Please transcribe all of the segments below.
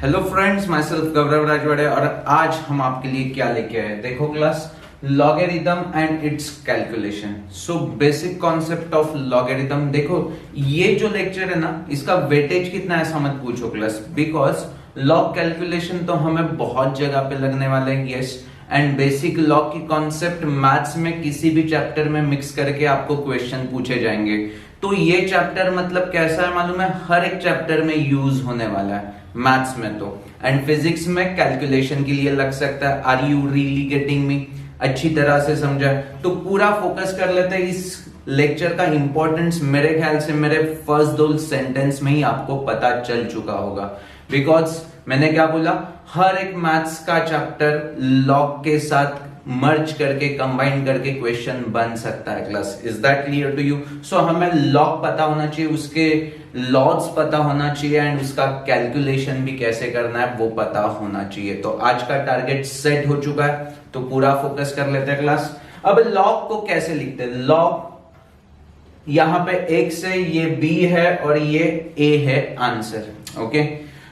Hello friends, my self गौरव राजवाड़े और आज हम आपके लिए क्या लेके आए। देखो class, logarithm and it's calculation. So basic concept of logarithm. देखो ये जो लेक्चर है ना, इसका वेटेज कितना है ऐसा मत पूछो क्लास, बिकॉज लॉग कैलकुलेशन तो हमें बहुत जगह पे लगने वाले हैं। यस, एंड बेसिक लॉग की कॉन्सेप्ट मैथ्स में किसी भी चैप्टर में मिक्स करके आपको क्वेश्चन पूछे जाएंगे। तो ये चैप्टर मतलब कैसा है मालूम है, हर एक चैप्टर में यूज होने वाला है मैथ्स में तो, एंड फिजिक्स में कैलकुलेशन के लिए लग सकता है। Are you really getting me? अच्छी तरह से समझा तो पूरा फोकस कर लेते हैं। इस लेक्चर का इंपॉर्टेंस मेरे ख्याल से मेरे फर्स्ट 2 सेंटेंस में ही आपको पता चल चुका होगा, बिकॉज मैंने क्या बोला, हर एक मैथ्स का चैप्टर लॉग के साथ मर्ज करके कंबाइन करके क्वेश्चन बन सकता है class. Is that clear to you? So हमें लॉग पता होना चाहिए, उसके लॉज पता होना चाहिए एंड उसका कैलकुलेशन भी कैसे करना है वो पता होना चाहिए। तो आज का टारगेट सेट हो चुका है, तो पूरा फोकस कर लेते हैं क्लास। अब लॉग को कैसे लिखते हैं? लॉग यहां पे x है, ये b है और ये a है आंसर। ओके,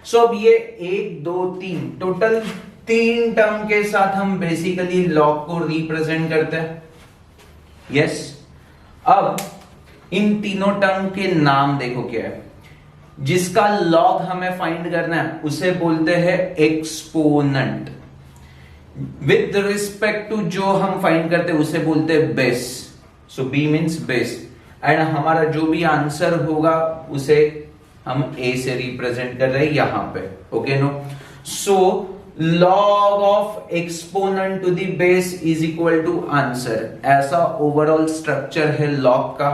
सो अब ये 1 2 3 टोटल 3 टर्म के साथ हम बेसिकली लॉग को रिप्रेजेंट करते हैं। यस, अब इन तीनों टर्म के नाम देखो क्या है। जिसका लॉग हमें फाइंड करना है उसे बोलते हैं एक्सपोनेंट। विद रिस्पेक्ट टू जो हम फाइंड करते हैं उसे बोलते हैं base. So B means base, and हमारा जो भी आंसर होगा उसे हम a से रिप्रेजेंट कर रहे हैं यहां पे। Okay no? So log of exponent to the base is equal to answer। ऐसा ओवरऑल स्ट्रक्चर है लॉग का।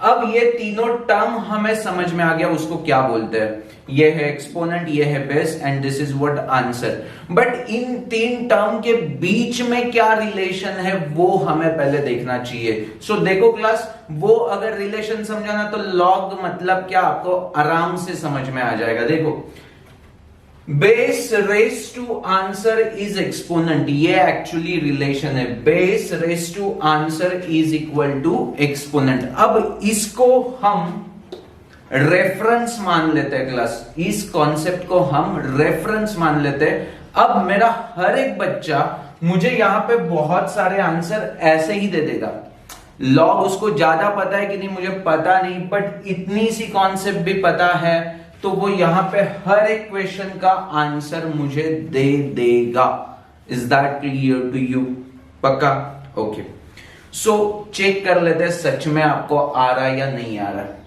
अब ये तीनों टर्म हमें समझ में आ गया उसको क्या बोलते हैं। ये है एक्सपोनेंट, ये है base and this is what answer. But in 3 term के बीच में क्या रिलेशन है वो हमें पहले देखना चाहिए। सो देखो क्लास, वो अगर रिलेशन समझाना तो लॉग मतलब क्या आपको आराम से समझ में आ जाएगा। देखो, base raise to answer is exponent, ये एक्चुअली रिलेशन है। Base raise to answer is equal to exponent. अब इसको हम रेफरेंस मान लेते हैं क्लास, इस कॉन्सेप्ट को हम रेफरेंस मान लेते हैं। अब मेरा हर एक बच्चा मुझे यहां पे बहुत सारे आंसर ऐसे ही दे देगा। लॉग उसको ज्यादा पता है कि नहीं मुझे पता नहीं, बट इतनी सी कॉन्सेप्ट भी पता है तो वो यहां पे हर एक क्वेश्चन का आंसर मुझे दे देगा। Is that clear to you? पक्का? ओके, सो चेक कर लेते हैं सच में आपको आ रहा है या नहीं आ रहा है।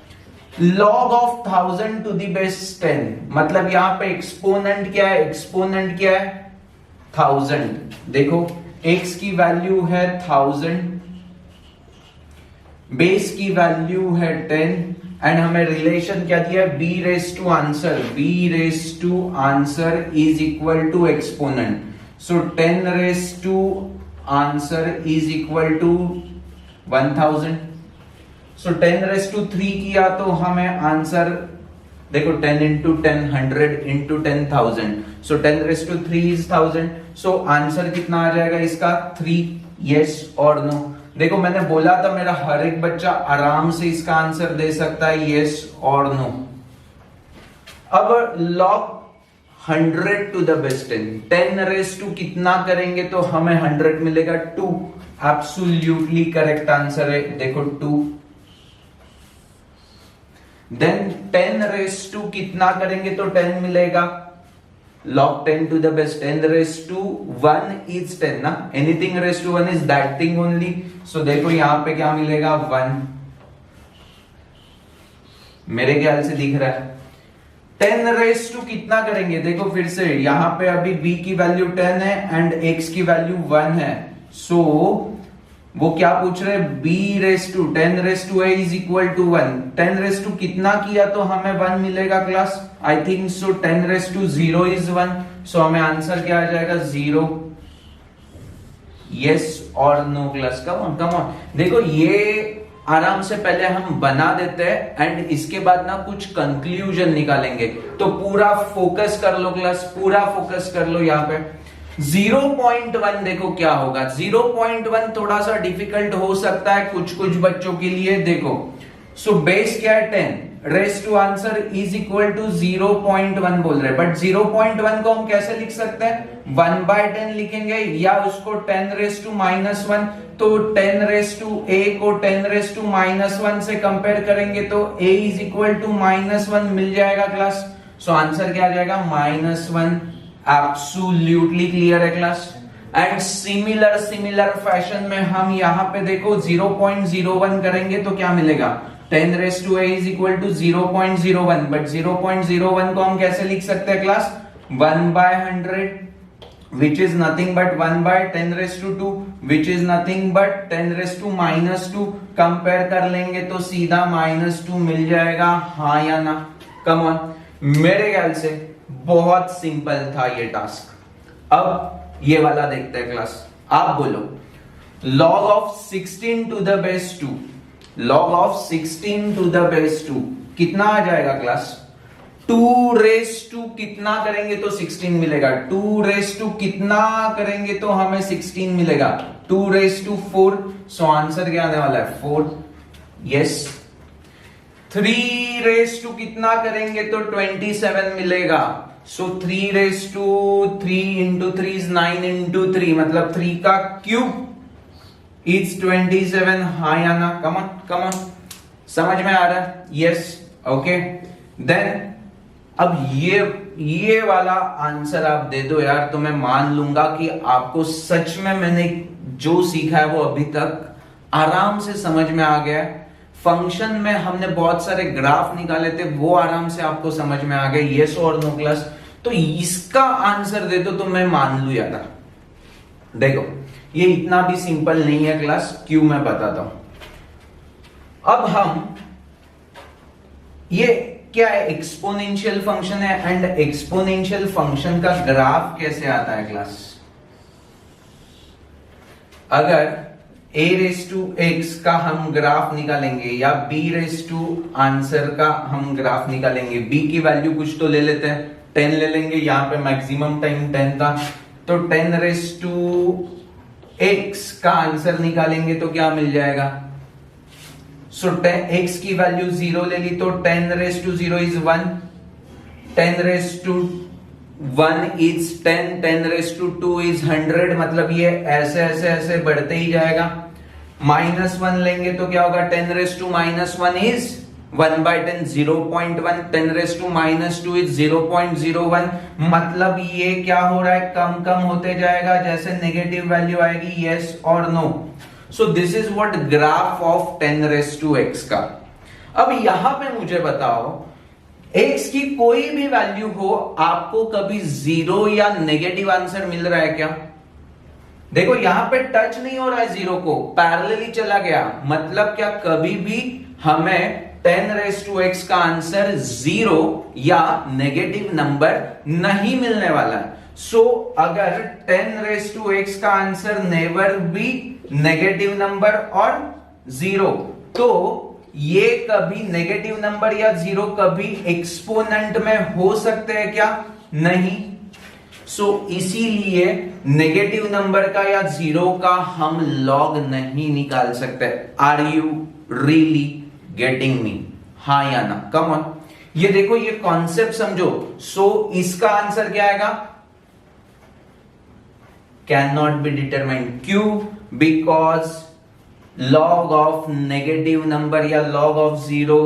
Log of 1000 to the base 10 मतलब यहां पे एक्सपोनेंट क्या है? एक्सपोनेंट क्या है? 1000। देखो, x की वैल्यू है 1000, बेस की वैल्यू है 10 एंड हमें रिलेशन क्या दिया है? b raise to answer. b raise to answer is equal to exponent. So 10 raise to answer is equal to 1000। So 10 raise to 3 किया तो हमें आंसर देखो 10 into 10 100 into 10,000। So 10 raise to 3 is 1000। So answer कितना आ जाएगा इसका? 3। Yes और no? देखो मैंने बोला था मेरा हर एक बच्चा आराम से इसका आंसर दे सकता है, यस और नो। अब log 100 to the base 10 raise to कितना करेंगे तो हमें 100 मिलेगा? 2। एब्सोल्युटली करेक्ट आंसर है, देखो 2। देन 10 रेस टू कितना करेंगे तो 10 मिलेगा? log 10 to the base 10 raised to 1 is 10 ना, anything raised to 1 is that thing only। so देखो यहां पे क्या मिलेगा? 1। मेरे ख्याल से दिख रहा है। 10 रेस टू कितना करेंगे? देखो फिर से यहां पे अभी b की वैल्यू 10 है एंड x की वैल्यू 1 है। सो वो क्या पूछ रहे हैं? b raise to 10 raise to a is equal to 1। 10 raise to कितना किया तो हमें 1 मिलेगा class? I think so 10 raise to 0 is 1। So हमें आंसर क्या आ जाएगा? 0। यस और no class? Come on come on. देखो ये आराम से पहले हम बना देते हैं एंड इसके बाद ना कुछ कंक्लूजन निकालेंगे। तो पूरा फोकस कर लो क्लास, पूरा फोकस कर लो। यहाँ पे 0.1 देखो क्या होगा। 0.1 थोड़ा सा डिफिकल्ट हो सकता है कुछ कुछ बच्चों के लिए। देखो, सो बेस क्या है? 10, raise to answer is equal to 0.1 बोल रहे हैं, बट 0.1 को हम कैसे लिख सकते हैं, 1/10 लिखेंगे या उसको 10 रेस टू -1, तो 10 रेस टू a को 10 रेस टू -1 से कंपेयर करेंगे तो a इज इक्वल टू -1 मिल जाएगा क्लास। सो आंसर क्या आ जाएगा, -1। एब्सोल्युटली क्लियर है क्लास। एंड सिमिलर फैशन में हम यहाँ पे देखो 0.01 करेंगे तो क्या मिलेगा, 10 raise to a is equal to 0.01, but 0.01 को हम कैसे लिख सकते हैं class, 1/100 which is nothing but 1/10 raised to 2 which is nothing but 10 raised to -2। Compare कर लेंगे तो सीधा -2 मिल जाएगा, हाँ या ना। कम ऑन, मेरे ख्याल से बहुत सिंपल था ये टास्क। अब ये वाला देखते हैं क्लास। आप बोलो log of 16 to the base 2, log of 16 to the base 2 कितना आ जाएगा क्लास, 2 रेस टू कितना करेंगे तो 16 मिलेगा, 2 रेस टू कितना करेंगे तो हमें 16 मिलेगा, 2 रेस टू 4। सो आंसर क्या आने वाला है, 4। यस। 3 रेस टू कितना करेंगे तो 27 मिलेगा, so 3 raise to 3 into 3 is 9 into 3, मतलब 3 का क्यूब इज 27, हाँ या ना। कम ऑन, समझ में आ रहा है, यस, ओके। देन अब ये वाला आंसर आप दे दो यार, तो मैं मान लूंगा कि आपको सच में मैंने जो सीखा है वो अभी तक आराम से समझ में आ गया है। फंक्शन में हमने बहुत सारे ग्राफ निकाले थे, वो आराम से आपको समझ में आ गए, यस और नो क्लास। तो इसका आंसर दे दो तो मैं मान लू यार। देखो ये इतना भी सिंपल नहीं है क्लास, क्यों मैं बताता हूं। अब हम ये क्या है, एक्सपोनेंशियल फंक्शन है, एंड एक्सपोनेंशियल फंक्शन का ग्राफ कैसे आता है क्लास, अगर a रेस टू x का हम ग्राफ निकालेंगे या b रेस टू आंसर का हम ग्राफ निकालेंगे, b की वैल्यू कुछ तो ले लेते हैं, 10 ले लेंगे, यहां पे मैक्सिमम टाइम 10 था, तो 10 रेस टू x का आंसर निकालेंगे तो क्या मिल जाएगा, सो x की वैल्यू 0 ले ली तो 10 raise to 0 is 1, 10 raise to 1 is 10, 10 raise to 2 is 100, मतलब ये ऐसे ऐसे ऐसे बढ़ते ही जाएगा। -1 लेंगे तो क्या होगा, 10 raise to -1 is 1/10, 0.1, 10 raise to -2 is 0.01, मतलब ये क्या हो रहा है, कम होते जाएगा जैसे नेगेटिव वैल्यू आएगी, यस और no. So this is what graph of 10 raise to x का। अब यहां पे मुझे बताओ, x की कोई भी वैल्यू हो, आपको कभी 0 या नेगेटिव आंसर मिल रहा है क्या? देखो यहां पे टच नहीं हो रहा है 0 को, पैरेलली चला गया, मतलब क्या, कभी भी हमें 10 रेस टू x का आंसर 0 या नेगेटिव नंबर नहीं मिलने वाला है। सो अगर 10 रेस टू x का answer never be negative number और 0, तो ये कभी नेगेटिव नंबर या 0 कभी एक्सपोनेंट में हो सकते हैं क्या? नहीं। सो इसीलिए नेगेटिव नंबर का या 0 का हम लॉग नहीं निकाल सकते। Are you really getting me? हाँ या ना? कम ऑन, ये देखो, ये कॉन्सेप्ट समझो। सो इसका आंसर क्या आएगा? Can not be determined. क्यों? Because log of negative number या लॉग ऑफ 0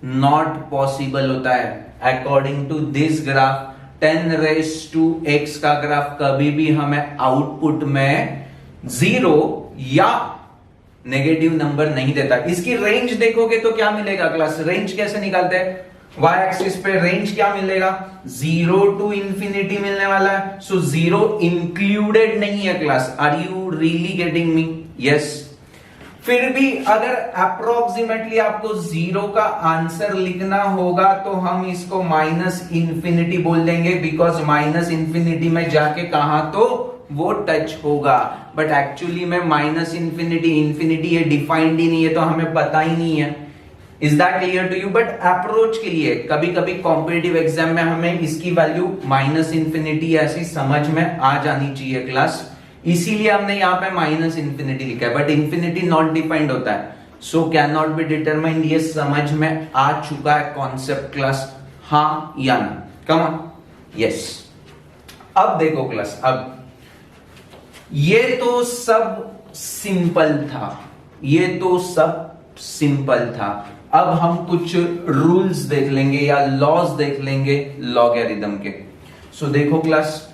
नॉट पॉसिबल होता है। According to this graph 10 raise to x का ग्राफ कभी भी हमें आउटपुट में 0 या नेगेटिव नंबर नहीं देता। इसकी रेंज देखोगे तो क्या मिलेगा क्लास? रेंज कैसे निकालते हैं? y एक्सिस पे रेंज क्या मिलेगा? 0 टू इंफिनिटी मिलने वाला है। सो 0 इंक्लूडेड नहीं है class. Are you really getting me? Yes. फिर भी अगर अप्रोक्सीमेटली आपको 0 का आंसर लिखना होगा तो हम इसको माइनस इंफिनिटी बोल देंगे, बिकॉज माइनस इंफिनिटी में जाके कहा तो वो टच होगा। बट एक्चुअली में माइनस इंफिनिटी ये डिफाइंड ही नहीं है, तो हमें पता ही नहीं है। Is that clear to you? But approach के लिए कभी कभी कॉम्पिटिटिव एग्जाम में हमें इसकी वैल्यू माइनस इंफिनिटी ऐसी समझ में आ जानी चाहिए क्लास, इसीलिए हमने यहाँ पे माइनस इंफिनिटी लिखा है। बट इंफिनिटी नॉट डिफाइंड होता है। So can not be determined, ये समझ में आ चुका है कॉन्सेप्ट क्लास, हाँ या ना? Come on, yes. अब देखो क्लास, अब ये तो सब सिंपल था, ये तो सब सिंपल था। अब हम कुछ रूल्स देख लेंगे या लॉज देख लेंगे लॉगरिथम के। सो देखो क्लास,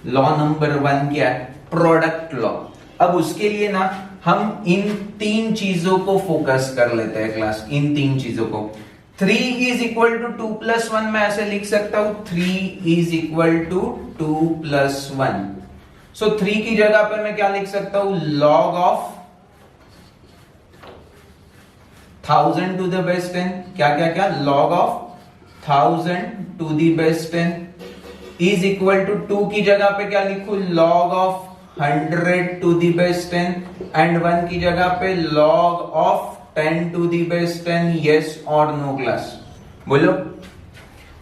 लॉ नंबर 1 क्या है? Product law. अब उसके लिए ना हम इन 3 चीजों को फोकस कर लेते हैं क्लास, इन 3 चीजों को। 3 इज इक्वल टू 2 प्लस 1 मैं ऐसे लिख सकता हूं, 3 is equal to 2 plus 1। So 3 की जगह पे मैं क्या लिख सकता हूं? Log of 1000 to the base 10, क्या क्या क्या, log of 1000 to the base 10 is equal to 2 की जगह पे क्या लिखूं? Log of 100 to the base 10 and 1 की जगह पे log of 10 to the base 10, yes और नो क्लास? बोलो।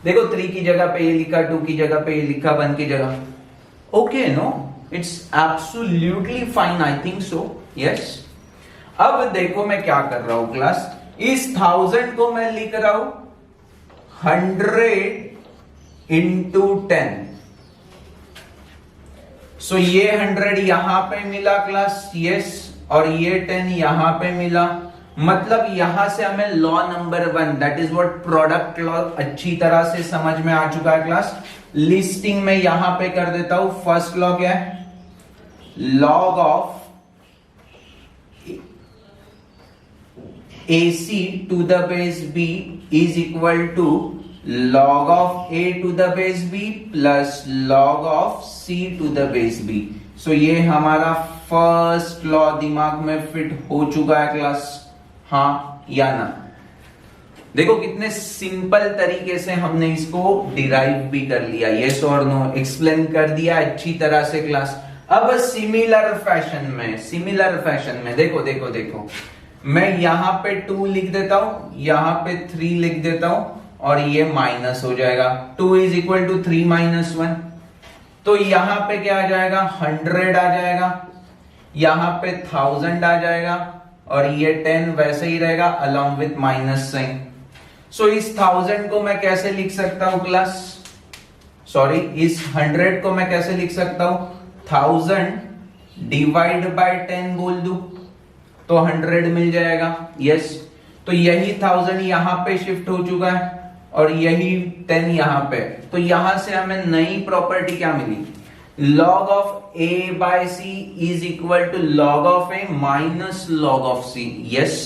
देखो 3 की जगह पे ये लिखा, 2 की जगह पे ये लिखा, 1 की जगह, okay no, it's absolutely fine, I think so, yes. अब देखो मैं क्या कर रहा हूं क्लास, इस 1000 को मैं लिख रहा हूं 100 इंटू 10। सो ये 100 यहां पे मिला क्लास, यस, और ये 10 यहां पे मिला। मतलब यहां से हमें law number 1, that is what product law, अच्छी तरह से समझ में आ चुका है क्लास। लिस्टिंग में यहां पे कर देता हूं। फर्स्ट लॉ क्या है? Log of AC to the base B is equal to log of A to the base B plus log of C to the base B। So ये हमारा फर्स्ट लॉ दिमाग में फिट हो चुका है class, हाँ या ना? देखो कितने सिंपल तरीके से हमने इसको डिराइव भी कर लिया, यस और नो, एक्सप्लेन कर दिया अच्छी तरह से क्लास। अब सिमिलर फैशन में देखो देखो देखो, मैं यहां पे 2 लिख देता हूं, यहां पे 3 लिख देता हूं, और ये माइनस हो जाएगा। 2 इज इक्वल टू 3 माइनस 1, तो यहां पे क्या आ जाएगा? 100 आ जाएगा, यहां पे 1000 आ जाएगा, और ये 10 वैसे ही रहेगा अलॉन्ग विथ माइनस साइन। सो इस 1000 को मैं कैसे लिख सकता हूं क्लास? सॉरी, इस 100 को मैं कैसे लिख सकता हूं? 1000 डिवाइड बाय 10 बोल दूं तो 100 मिल जाएगा, यस। तो यही 1000 यहां पे शिफ्ट हो चुका है, और यही 10 यहां पे। तो यहां से हमें नई प्रॉपर्टी क्या मिली? log of A by C is equal to log of A minus log of C, yes।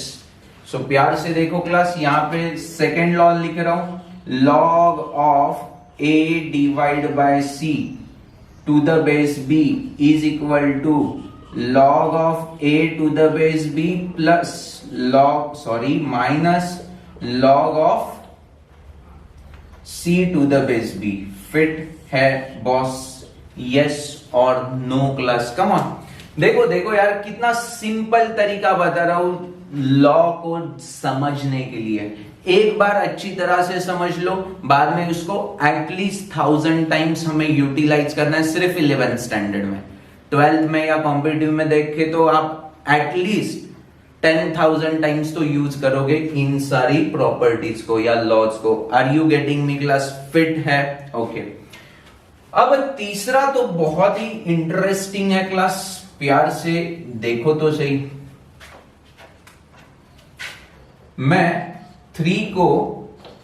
सो प्यार से देखो क्लास, यहां पे सेकेंड लॉ लिख रहा हूं, log of A divide by C to the base B is equal to log of A to the base B plus minus log of C to the base B। Fit है boss, yes और no class? Come on. देखो देखो यार, कितना simple तरीका बता रहा हूं लॉ को समझने के लिए। एक बार अच्छी तरह से समझ लो, बाद में उसको एटलीस्ट 1000 टाइम्स हमें यूटिलाइज करना है, सिर्फ 11th स्टैंडर्ड में। 12th में या कॉम्पिटिटिव में देखे तो आप एटलीस्ट 10,000 टाइम्स तो यूज करोगे इन सारी प्रॉपर्टीज को या लॉज को। Are you getting me class? Fit है, ओके। अब तीसरा तो बहुत ही इंटरेस्टिंग है क्लास, प्यार से देखो तो सही। मैं 3 को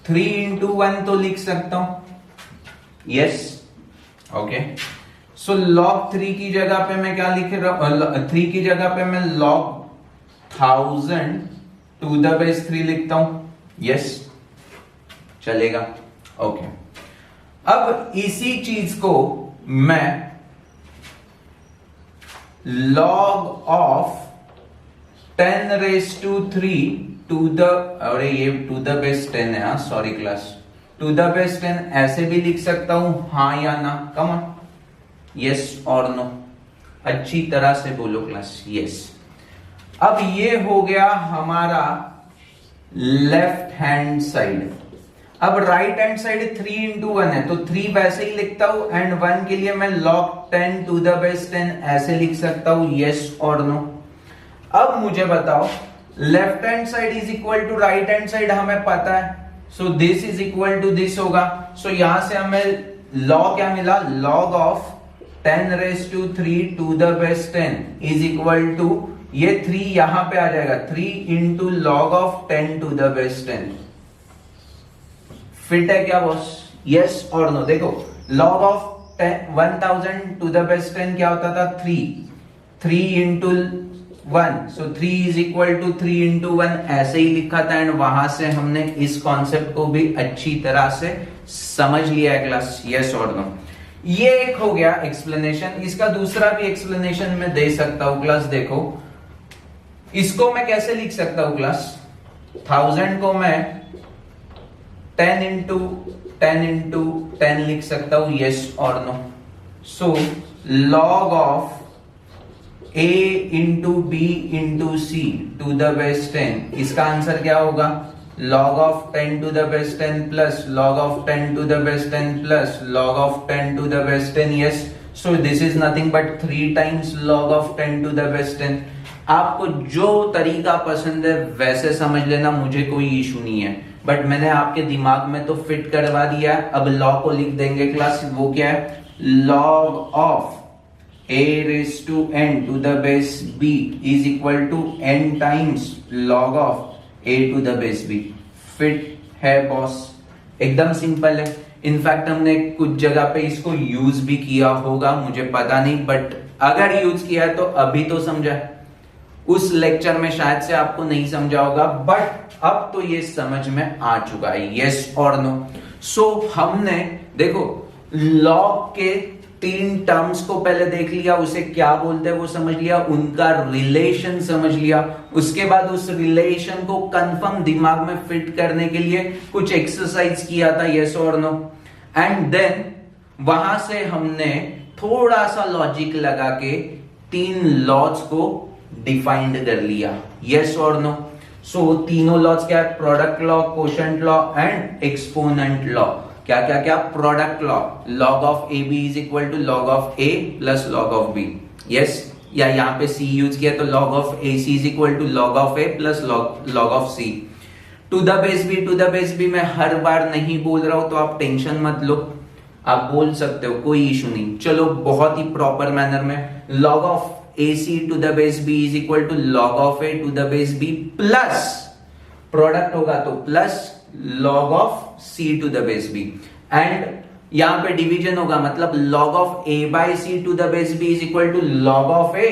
3 इंटू 1 तो लिख सकता हूं, यस, ओके। सो log 3 की जगह पे मैं क्या लिख रहा हूं? 3 की जगह पे मैं log 1000 टू द बेस 3 लिखता हूं, यस, चलेगा, ओके। अब इसी चीज को मैं log of 10 raised to 3 to the, अरे ये टू द बेस 10 है, sorry class, to the base 10 ऐसे भी लिख सकता हूं, हाँ या ना? कम ऑन, यस और नो? अच्छी तरह से बोलो क्लास, यस। अब ये हो गया हमारा लेफ्ट हैंड साइड। अब राइट हैंड साइड 3 इंटू 1 है तो 3 वैसे ही लिखता हूं एंड 1 के लिए मैं log 10 टू द बेस 10 ऐसे लिख सकता हूं, यस और नो। अब मुझे बताओ left hand side is equal to right hand side हमें पता है, so this is equal to this होगा। सो यहां से हमें log क्या मिला, log of 10 raise to 3 to the base 10 is equal to, ये 3 यहां पे आ जाएगा 3 into log of 10 to the base 10। Fit है क्या बॉस, यस और नो। देखो log of 1000 to the base 10 क्या होता था, 3 into 1, so 3 is equal to 3 into 1 ऐसे ही लिखा था एंड वहां से हमने इस कॉन्सेप्ट को भी अच्छी तरह से समझ लिया है क्लास, यस और नो। ये एक हो गया एक्सप्लेनेशन। इसका दूसरा भी एक्सप्लेनेशन मैं दे सकता हूं क्लास। देखो इसको मैं कैसे लिख सकता हूं क्लास, 1000 को मैं 10 इंटू 10 लिख सकता हूं, यस और no. So log of a into B into C to the base 10, इसका आंसर क्या होगा, log of 10 to the base 10 plus log of 10 to the base 10 plus log of 10 to the base 10, yes. So this is nothing but 3 times log of 10 to the base 10। आपको जो तरीका पसंद है वैसे समझ लेना, मुझे कोई इशू नहीं है, बट मैंने आपके दिमाग में तो फिट करवा दिया है। अब log को लिख देंगे क्लास, वो क्या है, log of a raise to n to the base b is equal to n times log of a to the base b। Fit है बॉस, एकदम सिंपल है। इनफैक्ट हमने कुछ जगह पे इसको यूज भी किया होगा, मुझे पता नहीं, बट अगर यूज किया है तो अभी तो समझा, उस लेक्चर में शायद से आपको नहीं समझा होगा, बट अब तो ये समझ में आ चुका है, यस और नो। सो हमने देखो log के 3 टर्म्स को पहले देख लिया, उसे क्या बोलते हैं वो समझ लिया, उनका रिलेशन समझ लिया। उसके बाद उस रिलेशन को कंफर्म दिमाग में फिट करने के लिए कुछ एक्सरसाइज किया था, यस और नो। एंड देन वहां से हमने थोड़ा सा लॉजिक लगा के 3 लॉज को डिफाइंड कर लिया, यस और नो। सो तीनों लॉज क्या है, product law, quotient law and exponent law. क्या क्या क्या, product law, log of A B is equal to log of A plus log of B, yes. या यहाँ पे c यूज किया तो log of A C is equal to log of A plus log of C. To the base B मैं हर बार नहीं बोल रहा हूं तो आप टेंशन मत लो, आप बोल सकते हो, कोई इशू नहीं। चलो बहुत ही प्रॉपर मैनर में, log of A C to the base B is equal to log of A to the base B plus product होगा तो plus log of c to the base b, and यहां पे division होगा मतलब log of a by c to the base b is equal to log of a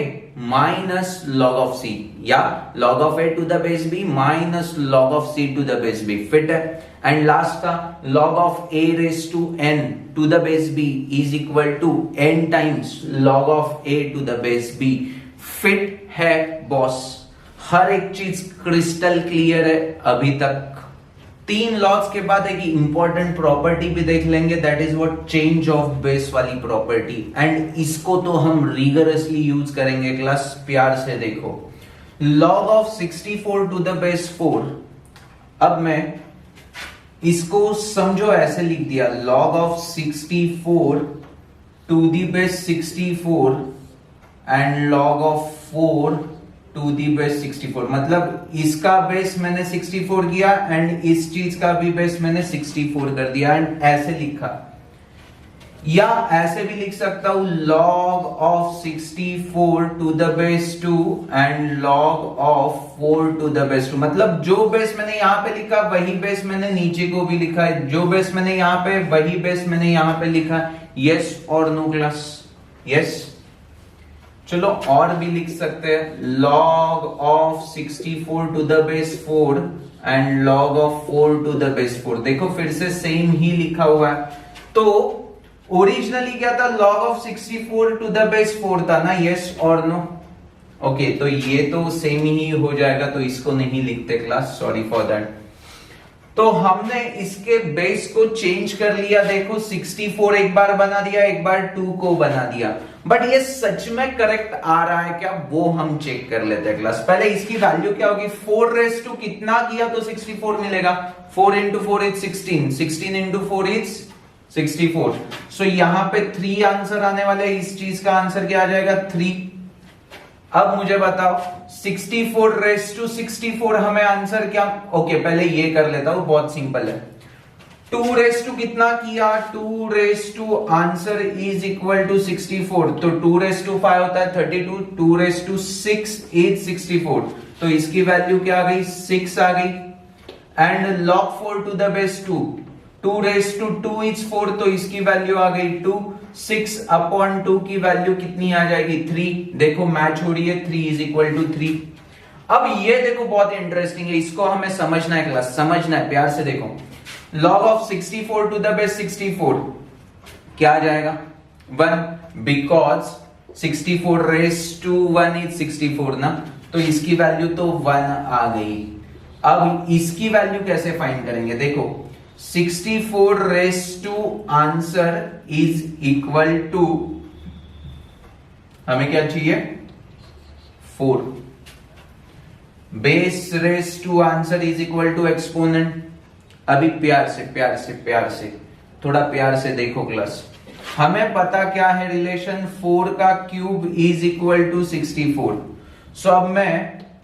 minus log of c, या log of a to the base b minus log of c to the base b। Fit है। And last का log of a raise to n to the base b is equal to n times log of a to the base b। Fit है boss, हर एक चीज crystal clear है अभी तक। 3 laws के बाद एक इंपॉर्टेंट प्रॉपर्टी भी देख लेंगे, that is what change of base वाली प्रॉपर्टी, एंड इसको तो हम रिगरसली यूज करेंगे क्लास, प्यार से देखो। log of 64 to the base 4, अब मैं इसको समझो ऐसे लिख दिया, log of 64 to the base 64 and log of 4 to the base 64, मतलब इसका बेस मैंने 64 किया एंड इस चीज का भी बेस मैंने 64 कर दिया एंड ऐसे लिखा। या ऐसे भी लिख सकता हूं log of 64 to the base 2 and log of 4 to the base 2, मतलब जो बेस मैंने यहां पे लिखा वही बेस मैंने नीचे को भी लिखा है, जो बेस मैंने यहां पे वही बेस मैंने यहां पे लिखा। यस और नो क्लास, यस। चलो और भी लिख सकते हैं log of 64 to the base 4 and log of 4 to the base 4। देखो फिर से सेम ही लिखा हुआ है, तो ओरिजिनली क्या था, log of 64 to the base 4 था ना, यस और नो। ओके, तो ये तो सेम ही हो जाएगा, तो इसको नहीं लिखते क्लास, सॉरी फॉर दैट। तो हमने इसके बेस को चेंज कर लिया, देखो 64 एक बार बना दिया, एक बार 2 को बना दिया। बट ये सच में करेक्ट आ रहा है क्या, वो हम चेक कर लेते हैं क्लास। पहले इसकी वैल्यू क्या होगी, 4 रेस टू कितना किया तो 64 मिलेगा, 4 इंटू 4 इज 16, 16 इंटू 4 इज 64। सो यहां पे 3 आंसर आने वाले, इस चीज का आंसर क्या आ जाएगा 3। अब मुझे बताओ 64 रेस टू 64 हमें आंसर क्या, ओके पहले ये कर लेता हूं, बहुत सिंपल है। 2 रेस टू कितना किया, 2 raise to answer is equal to 64, तो 2 रेस टू 5 होता है 32, 2 रेस टू 6 इज 64, तो इसकी वैल्यू क्या आ गई 6 आ गई। And log 4 to the base 2, 2 raise to 2 is 4, तो इसकी वैल्यू आ गई 2, 6 अपॉन 2 की वैल्यू कितनी आ जाएगी 3, देखो मैच हो रही है, 3 इज इक्वल टू 3। अब ये देखो बहुत इंटरेस्टिंग है, इसको हमें समझना है क्लास, समझना है प्यार से देखो। log of 64 to the base 64 क्या आ जाएगा 1, बिकॉज 64 रेस टू 1 इज 64 ना, तो इसकी वैल्यू तो 1 आ गई। अब इसकी वैल्यू कैसे फाइंड करेंगे, देखो 64 raise to answer is equal to, हमें क्या चाहिए 4, base raise to answer is equal to exponent. अभी प्यार से थोड़ा प्यार से देखो क्लास, हमें पता क्या है रिलेशन, 4 का क्यूब इज इक्वल टू 64। सो अब मैं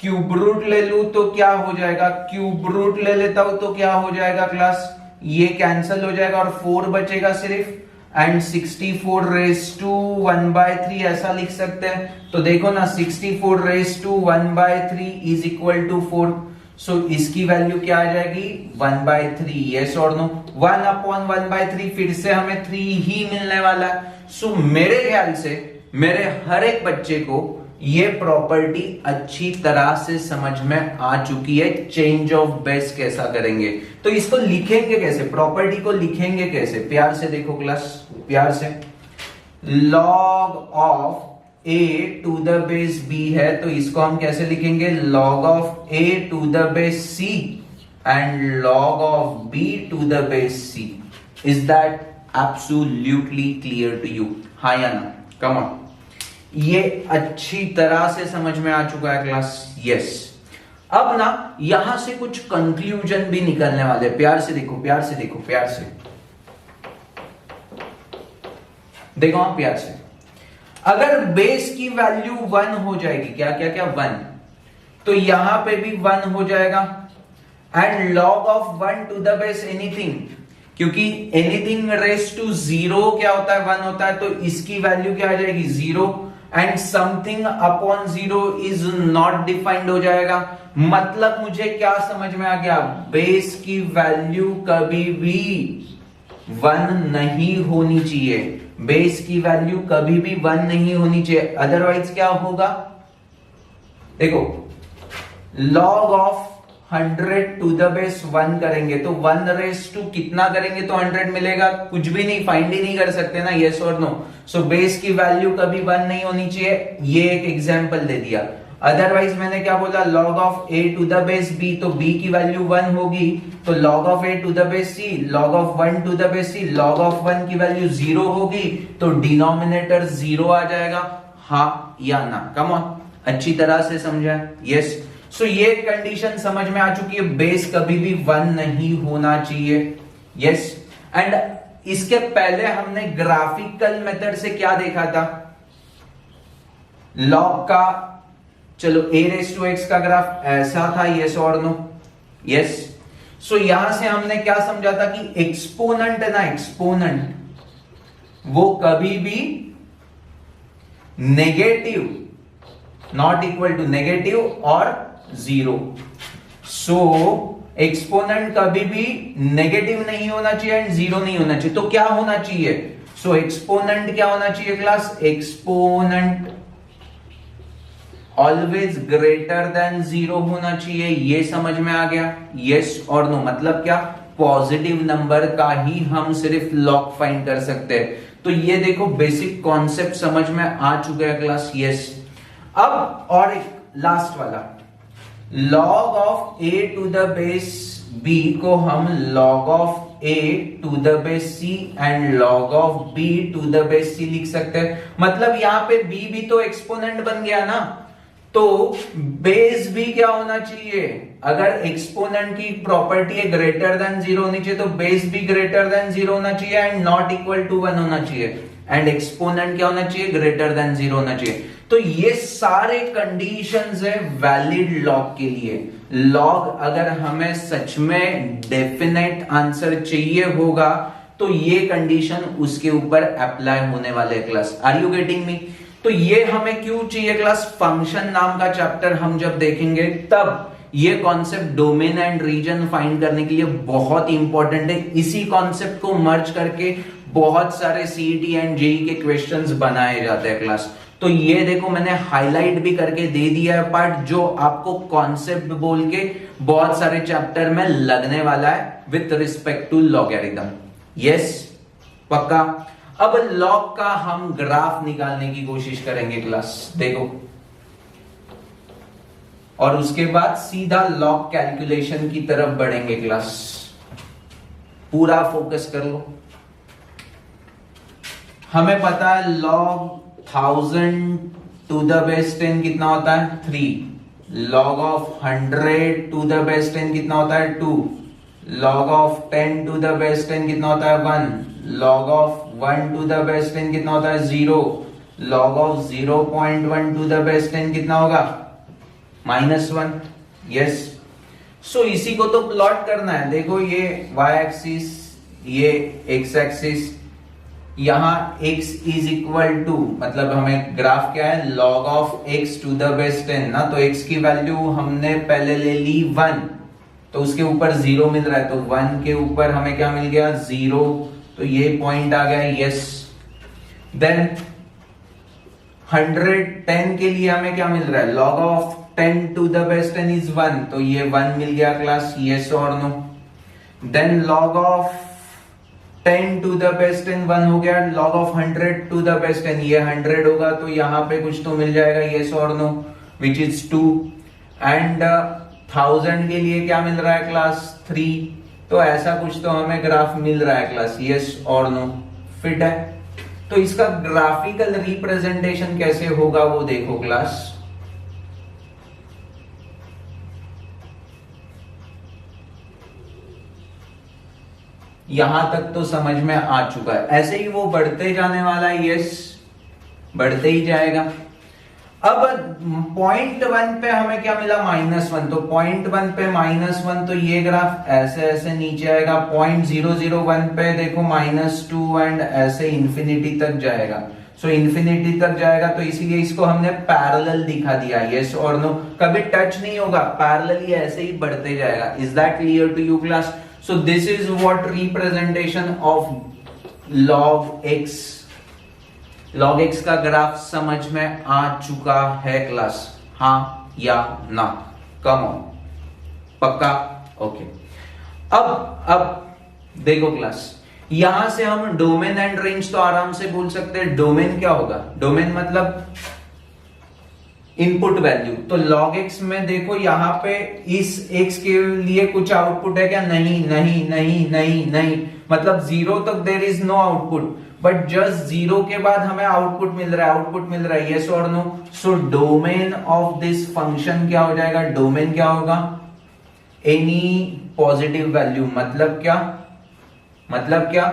क्यूब रूट ले लू तो क्या हो जाएगा, क्यूब रूट ले लेता हूं तो क्या हो जाएगा क्लास, ये कैंसिल हो जाएगा और 4 बचेगा सिर्फ, एंड 64 रेस टू 1/3 ऐसा लिख सकते हैं। तो देखो ना 64 raise to 1/3 is equal to 4, so इसकी वैल्यू क्या आ जाएगी 1/3, यस और नो, 1 अपॉन 1/3 फिर से हमें 3 ही मिलने वाला है। सो मेरे ख्याल से मेरे हर एक बच्चे को ये प्रॉपर्टी अच्छी तरह से समझ में आ चुकी है, चेंज ऑफ बेस कैसा करेंगे, तो इसको लिखेंगे कैसे, प्रॉपर्टी को लिखेंगे कैसे, प्यार से देखो क्लास, प्यार से। log of a to the base b है, तो इसको हम कैसे लिखेंगे, log of a to the base c and log of b to the base c। Is that absolutely clear to you, हाँ या ना, कम ऑन। ये अच्छी तरह से समझ में आ चुका है क्लास, यस। अब ना यहां से कुछ कंक्लूजन भी निकलने वाले, प्यार से देखो, प्यार से देखो, प्यार से देखो, हाँ प्यार से। अगर बेस की वैल्यू 1 हो जाएगी, क्या क्या क्या 1, तो यहां पे भी 1 हो जाएगा, and log of 1 to the base anything, क्योंकि एनीथिंग रेस टू 0 क्या होता है 1 होता है, तो इसकी वैल्यू क्या आ जाएगी 0, and something upon 0 is not defined हो जाएगा। मतलब मुझे क्या समझ में आ गया, बेस की वैल्यू कभी भी 1 नहीं होनी चाहिए, बेस की वैल्यू कभी भी 1 नहीं होनी चाहिए, अदरवाइज क्या होगा, देखो log of 100 to the base 1 करेंगे तो 1 रेस टू कितना करेंगे तो 100 मिलेगा, कुछ भी नहीं, फाइंड ही नहीं कर सकते ना, यस और नो। सो बेस की वैल्यू कभी 1 नहीं होनी चाहिए, ये एक एग्जांपल दे दिया। अदरवाइज मैंने क्या बोला, log of a to the base b, तो b की वैल्यू 1 होगी, तो log of a to the base c, log of 1 to the base c, log of 1 की वैल्यू 0 होगी, तो डिनोमिनेटर 0 आ जाएगा, हाँ या ना, कम ऑन, अच्छी तरह से समझा, यस। सो ये कंडीशन समझ में आ चुकी है, बेस कभी भी 1 नहीं होना चाहिए, यस। एंड इसके पहले हमने ग्राफिकल मेथड से क्या देखा था, लॉग का, चलो a रेस टू x का ग्राफ ऐसा था, यस और नो, यस। सो यहां से हमने क्या समझा था कि एक्सपोनेंट है ना, एक्सपोनेंट वो कभी भी negative, not equal to negative और 0। सो एक्सपोनेंट कभी भी नेगेटिव नहीं होना चाहिए एंड 0 नहीं होना चाहिए, तो क्या होना चाहिए, सो एक्सपोनेंट क्या होना चाहिए class, exponent always greater than 0 होना चाहिए, ये समझ में आ गया, यस और नो। मतलब क्या, पॉजिटिव नंबर का ही हम सिर्फ लॉग फाइंड कर सकते हैं। तो ये देखो बेसिक कॉन्सेप्ट समझ में आ चुका है क्लास, यस। अब और एक लास्ट वाला, log of a to the base b को हम log of a to the base c and log of b to the base c लिख सकते हैं। मतलब यहाँ पे b भी तो एक्सपोनेंट बन गया ना, तो बेस भी क्या होना चाहिए? अगर एक्सपोनेंट की प्रॉपर्टी है ग्रेटर देन 0 होनी चाहिए, तो बेस भी ग्रेटर देन 0 होना चाहिए एंड नॉट इक्वल टू 1 होना चाहिए, एंड एक्सपोनेंट क्या होना चाहिए? ग्रेटर देन 0 होना चाहिए। तो ये सारे कंडीशंस है वैलिड लॉग के लिए। लॉग अगर हमें सच में डेफिनेट आंसर चाहिए होगा तो ये कंडीशन उसके ऊपर अप्लाई होने वाले class. Are you getting me? तो ये हमें क्यों चाहिए क्लास? फंक्शन नाम का चैप्टर हम जब देखेंगे तब ये concept domain and region find करने के लिए बहुत इंपॉर्टेंट है। इसी कॉन्सेप्ट को मर्ज करके बहुत सारे सीईटी एंड जेई के क्वेश्चंस बनाए जाते हैं क्लास। तो ये देखो मैंने हाईलाइट भी करके दे दिया है पार्ट, जो आपको कॉन्सेप्ट बोल के बहुत सारे चैप्टर में लगने वाला है with respect to logarithm. Yes, पक्का। अब लॉग का हम ग्राफ निकालने की कोशिश करेंगे क्लास, देखो, और उसके बाद सीधा लॉग कैलकुलेशन की तरफ बढ़ेंगे क्लास। पूरा फोकस कर लो। हमें पता है लॉग 1000 टू द बेस 10 कितना होता है? 3। Log of 100 to the base 10 कितना होता है? 2। Log of 10 to the base 10 कितना होता है? 1। Log of 1 to the base 10 कितना होता है? 0। Log of 0.1 to the base 10 कितना होगा? -1। यस। सो इसी को तो प्लॉट करना है। देखो ये y एक्सिस, ये x एक्सिस, यहां x इज इक्वल टू, मतलब हमें ग्राफ क्या है? log of x to the base 10 ना, तो x की वैल्यू हमने पहले ले ली 1, तो उसके ऊपर 0 मिल रहा है, तो 1 के ऊपर हमें क्या मिल गया? 0, तो ये पॉइंट आ गया। यस। देन 110 के लिए हमें क्या मिल रहा है? log of 10 to the base 10 is 1, तो ये 1 मिल गया क्लास। यस और no? Then log of 10 to the base 10 1 हो गया। log of 100 to the base 10, ये 100 होगा, तो यहां पे कुछ तो मिल जाएगा। यस और नो? Which is 2। एंड 1000 के लिए क्या मिल रहा है क्लास? 3, तो ऐसा कुछ तो हमें ग्राफ मिल रहा है क्लास। यस और नो? फिट है? तो इसका ग्राफिकल रिप्रेजेंटेशन कैसे होगा वो देखो क्लास। यहां तक तो समझ में आ चुका है। ऐसे ही वो बढ़ते जाने वाला है। यस, बढ़ते ही जाएगा। अब पॉइंट 1 पे हमें क्या मिला? -1, तो पॉइंट 1 पे -1, तो ये ग्राफ ऐसे ऐसे नीचे आएगा। पॉइंट 001 पे देखो -2 एंड ऐसे इंफिनिटी तक जाएगा। सो इंफिनिटी तक जाएगा, तो इसीलिए इसको हमने पैरेलल दिखा दिया। यस और नो? कभी टच नहीं होगा, पैरेलल ही ऐसे ही बढ़ते जाएगा। Is that clear to you class? So this is what representation of log x. log x का ग्राफ समझ में आ चुका है क्लास? हाँ या ना? कम ऑन, पक्का? ओके। अब देखो क्लास, यहां से हम डोमेन एंड रेंज तो आराम से बोल सकते हैं। डोमेन क्या होगा? डोमेन मतलब इनपुट वैल्यू। तो log x में देखो यहां पे इस x के लिए कुछ आउटपुट है क्या? नहीं नहीं नहीं नहीं नहीं, मतलब 0 तक there is no output, but just 0 के बाद हमें आउटपुट मिल रहा है, आउटपुट मिल रहा है। यस और no? So domain of this function क्या हो जाएगा? डोमेन क्या होगा? Any positive value. मतलब क्या? मतलब क्या?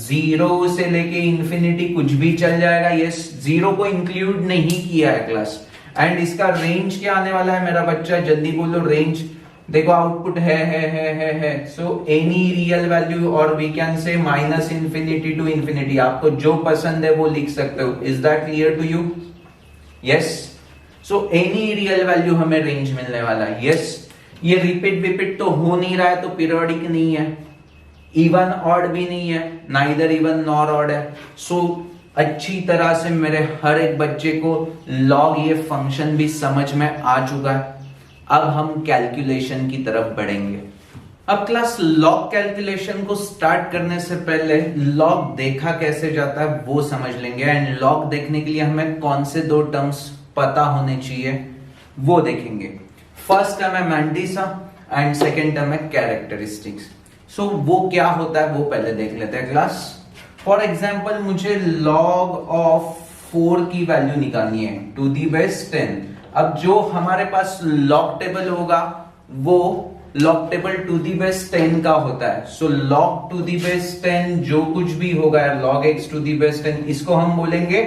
0 से लेके इंफिनिटी कुछ भी चल जाएगा। यस, 0 को इंक्लूड नहीं किया है क्लास। एंड इसका रेंज क्या आने वाला है मेरा बच्चा? जल्दी बोलो रेंज। देखो आउटपुट है। सो एनी रियल वैल्यू, और we can say -infinity to infinity. आपको जो पसंद है वो लिख सकते हो। Is that clear to you? Yes. So any real value हमें रेंज मिलने वाला है। यस। ये रिपीट तो हो नहीं रहा है, तो पीरियोडिक नहीं है। इवन ऑड भी नहीं है, नाइदर इवन नॉर ऑड है। सो अच्छी तरह से मेरे हर एक बच्चे को लॉग ये फंक्शन भी समझ में आ चुका है। अब हम कैलकुलेशन की तरफ बढ़ेंगे। अब क्लास लॉग कैलकुलेशन को स्टार्ट करने से पहले लॉग देखा कैसे जाता है वो समझ लेंगे। एंड लॉग देखने के लिए हमें कौन से 2 टर्म्स पता होने चाहिए वो देखेंगे। फर्स्ट टर्म है मैंटिसा एंड सेकेंड टर्म है कैरेक्टरिस्टिक्स। सो वो क्या होता है वो पहले देख लेते हैं क्लास। फॉर एग्जाम्पल मुझे log ऑफ 4 की वैल्यू निकालनी है टू दी बेस 10। अब जो हमारे पास log टेबल होगा वो log table to the base 10 का होता है। So log to the base 10 जो कुछ भी होगा log x to the base 10, इसको हम बोलेंगे,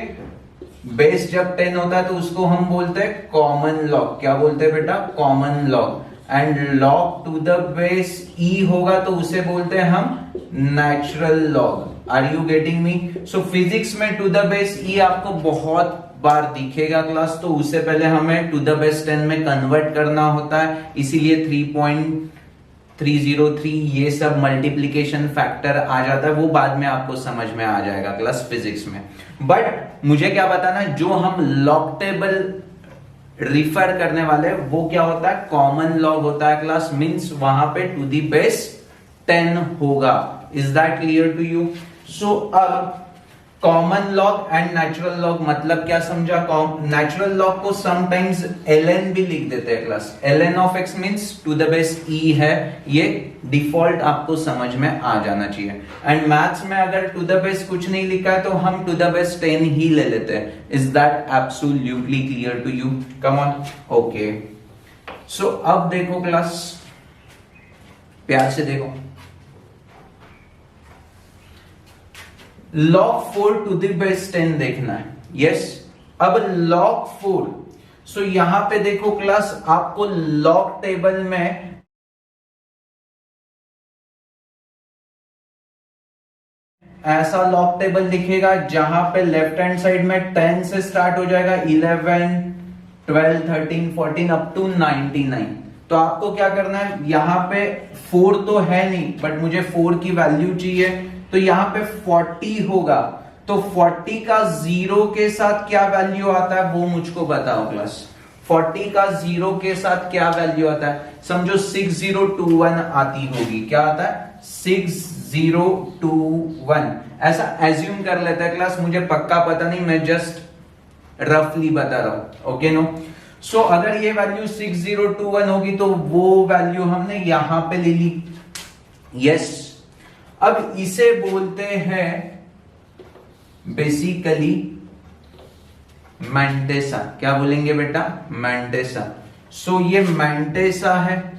बेस जब 10 होता है तो उसको हम बोलते हैं कॉमन लॉग। क्या बोलते हैं बेटा? Common log. And log to the base e होगा तो उसे बोलते हैं हम natural log. Are you getting me? So physics में टू द बेस e आपको बहुत बार दिखेगा क्लास, तो उससे पहले हमें टू द बेस 10 में कन्वर्ट करना होता है, इसीलिए 3.303 ये सब मल्टीप्लीकेशन फैक्टर आ जाता है, वो बाद में आपको समझ में आ जाएगा क्लास फिजिक्स में। बट मुझे क्या बताना है, जो हम लॉग टेबल रिफर करने वाले वो क्या होता है? कॉमन लॉग होता है क्लास, मींस वहां पे टू दी बेस 10 होगा। Is that clear to you? So अब common log and natural log मतलब क्या समझा? नेचुरल लॉग को समटाइम्स ln भी लिख देते हैं class. ln of x means to the base e है, ये डिफॉल्ट आपको समझ में आ जाना चाहिए। एंड मैथ्स में अगर टू द बेस कुछ नहीं लिखा है तो हम टू द बेस 10 ही ले लेते हैं। Is that absolutely clear to you? Come on. Okay, so अब देखो क्लास, प्यार से देखो, log 4 टू द बेस 10 देखना है। यस, अब log 4, सो यहां पे देखो क्लास, आपको log टेबल में ऐसा log टेबल दिखेगा जहां पे लेफ्ट हैंड साइड में 10 से स्टार्ट हो जाएगा, 11, 12, 13, 14 अप टू 99। तो आपको क्या करना है, यहां पे 4 तो है नहीं बट मुझे 4 की वैल्यू चाहिए, तो यहां पे 40 होगा, तो 40 का 0 के साथ क्या वैल्यू आता है वो मुझको बताओ क्लास। 40 का 0 के साथ क्या वैल्यू आता है? समझो 6021 आती होगी। क्या आता है? 6021। ऐसा एज्यूम कर लेता है क्लास, मुझे पक्का पता नहीं, मैं जस्ट रफली बता रहा हूं। Okay no? सो अगर ये वैल्यू 6021 होगी तो वो वैल्यू हमने यहां पे ले ली। यस, अब इसे बोलते हैं बेसिकली मैंटेसा। क्या बोलेंगे बेटा? मैंटेसा। सो ये मैंटेसा है,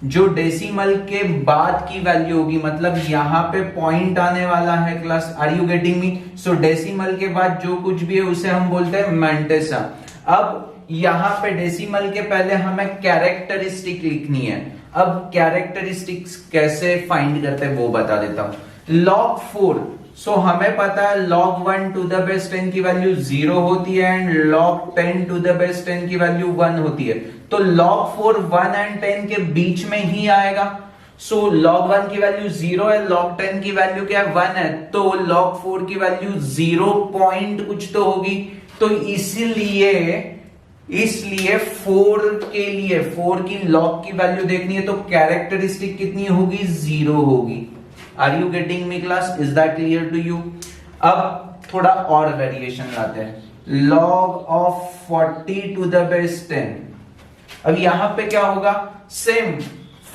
जो डेसिमल के बाद की वैल्यू होगी, मतलब यहां पे पॉइंट आने वाला है class. Are you getting me? So decimal के बाद जो कुछ भी है उसे हम बोलते हैं मैंटेसा। अब यहां पे डेसिमल के पहले हमें कैरेक्टरिस्टिक लिखनी है। अब कैरेक्टरिस्टिक्स कैसे फाइंड करते हैं वो बता देता हूं। log 4, सो हमें पता है log 1 टू द बेस 10 की वैल्यू 0 होती है and log 10 to the base 10 की वैल्यू 1 होती है, तो log 4 1 एंड 10 के बीच में ही आएगा। सो log 1 की वैल्यू 0 है, log 10 की वैल्यू क्या है? 1 है, तो log 4 की वैल्यू 0 पॉइंट कुछ तो होगी। तो इसलिए 4 के लिए 4 की log की वैल्यू देखनी है तो कैरेक्टरिस्टिक कितनी होगी? 0 होगी। Are you getting me class? Is that clear to you? अब थोड़ा और वेरिएशन लाते हैं। log of 40 to the base 10, अब यहां पे क्या होगा? सेम